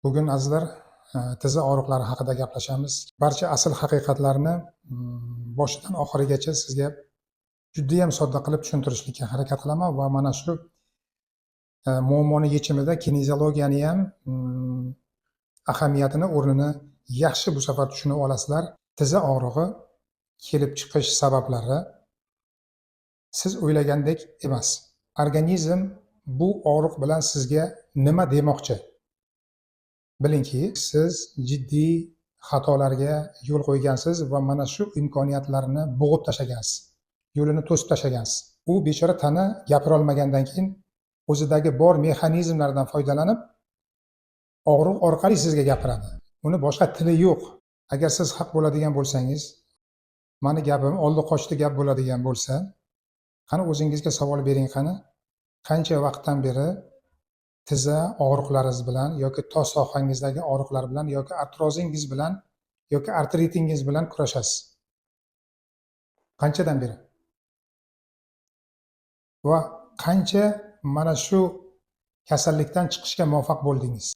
Bugun azizlar, tiza og'riqlari haqida gaplashamiz. Barcha asl haqiqatlarni boshidan oxirigacha sizga juddayam sodda qilib tushuntirishlikka harakat qilaman va mana shu muammoni yechimida kineziyologiyani ham ahamiyatini, o'rnini yaxshi bu safar tushunib olasizlar. Tiza og'rig'i kelib chiqish sabablari siz o'ylagandek emas. Organizm bu og'riq bilan sizga nima demoqchi? Bilingki, siz jiddiy xatolarga yo'l qo'ygansiz va mana shu imkoniyatlarni bo'g'ib tashlagansiz. Yo'lini to'sib tashlagansiz. U bechora tana gapira olmagandan keyin o'zidagi bor mexanizmlardan foydalanib, og'riq orqali sizga gapiradi. Uni boshqa tili yo'q. Agar siz haq bo'ladigan bo'lsangiz, mani gapim oldi qochdi gap bo'ladigan bo'lsa, qani o'zingizga savol bering qani? Qancha vaqtdan beri tiza og'riqlaringiz bilan yoki tos sohangizdagi og'riqlar bilan yoki artrozingiz bilan yoki artritingiz bilan kurashasiz? Qanchadan beri? Va qancha mana shu kasallikdan chiqishga muvaffaq bo'ldingiz?